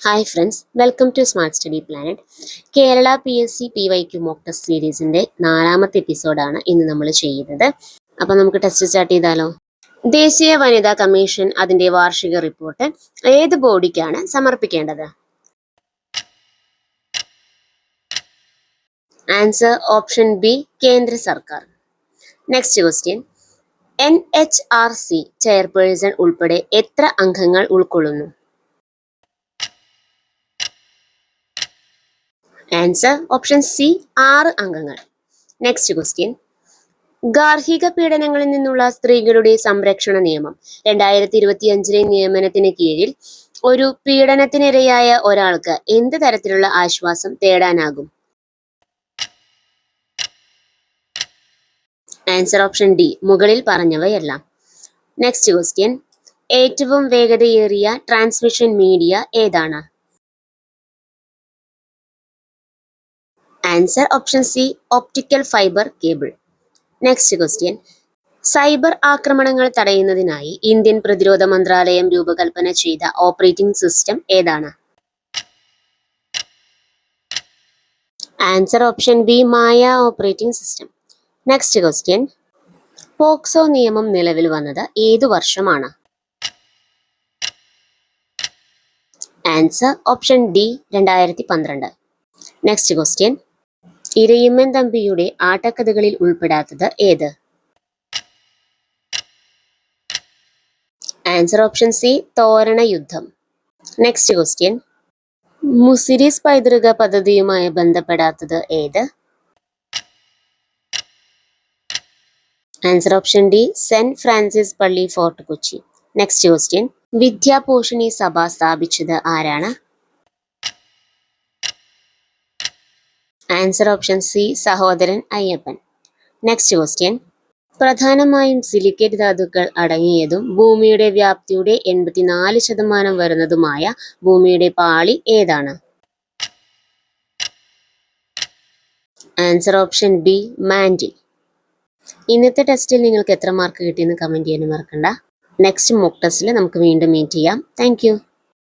Hi friends, welcome to smart study planet. Kerala PSC PYQ mock test സീരീസിൻ്റെ 4ാമത്തെ എപ്പിസോഡാണ് ഇന്ന് നമ്മൾ ചെയ്യുന്നത്. അപ്പോൾ നമുക്ക് ടെസ്റ്റ് സ്റ്റാർട്ട് ചെയ്താലോ? ദേശീയ വനിതാ കമ്മീഷൻ അതിൻ്റെ വാർഷിക റിപ്പോർട്ട് ഏത് ബോഡിക്കാണ് സമർപ്പിക്കേണ്ടത്? ആൻസർ ഓപ്ഷൻ ബി, കേന്ദ്ര സർക്കാർ. നെക്സ്റ്റ് ക്വസ്റ്റ്യൻ, NHRC ചെയർപേഴ്സൺ ഉൾപ്പെടെ എത്ര അംഗങ്ങൾ ഉൾക്കൊള്ളുന്നു? ആൻസർ ഓപ്ഷൻ സി, 6 അംഗങ്ങൾ. നെക്സ്റ്റ് ക്വസ്റ്റ്യൻ, ഗാർഹിക പീഡനങ്ങളിൽ നിന്നുള്ള സ്ത്രീകളുടെ സംരക്ഷണ നിയമം 2025 നിയമനത്തിന് കീഴിൽ ഒരു പീഡനത്തിനിരയായ ഒരാൾക്ക് എന്ത് തരത്തിലുള്ള ആശ്വാസം തേടാനാകും? ആൻസർ ഓപ്ഷൻ ഡി, മുകളിൽ പറഞ്ഞവയെല്ലാം. നെക്സ്റ്റ് ക്വസ്റ്റ്യൻ, ഏറ്റവും വേഗതയേറിയ ട്രാൻസ്മിഷൻ മീഡിയ ഏതാണ്? Answer option C, optical fibre cable. Next question, cyber ആക്രമണങ്ങൾ തടയുന്നതിനായി ഇന്ത്യൻ പ്രതിരോധ മന്ത്രാലയം രൂപകൽപ്പന ചെയ്ത ഓപ്പറേറ്റിംഗ് സിസ്റ്റം ഏതാണ്? Answer option B, Maya operating system. Next question, POCSO നിയമം നിലവിൽ വന്നത് ഏതു വർഷമാണ്? Answer option D, 2012. Next question, Irayimman തമ്പിയുടെ ആട്ടക്കഥകളിൽ ഉൾപ്പെടാത്തത് ഏത്? ആൻസർ ഓപ്ഷൻ സി, തോരണ യുദ്ധം. നെക്സ്റ്റ് ക്വസ്റ്റ്യൻ, മുസിരിസ് പൈതൃക പദ്ധതിയുമായി ബന്ധപ്പെടാത്തത് ഏത്? Answer option D, saint Francis പള്ളി fort Kochi. Next question, Vidyaposhini Sabha സ്ഥാപിച്ചത് ആരാണ്? Answer option C, Sahodaran Ayyappan. Next question, പ്രധാനമായും സിലിക്കേറ്റ് ധാതുക്കൾ അടങ്ങിയതും ഭൂമിയുടെ വ്യാപ്തിയുടെ 84% വരുന്നതുമായ ഭൂമിയുടെ പാളി ഏതാണ്? Answer option B, mantle. ഇന്നത്തെ ടെസ്റ്റിൽ നിങ്ങൾക്ക് എത്ര മാർക്ക് കിട്ടിയെന്ന് കമൻറ്റ് ചെയ്യാൻ മറക്കണ്ട. നെക്സ്റ്റ് മോക്ക് ടെസ്റ്റിൽ നമുക്ക് വീണ്ടും മീറ്റ് ചെയ്യാം. താങ്ക്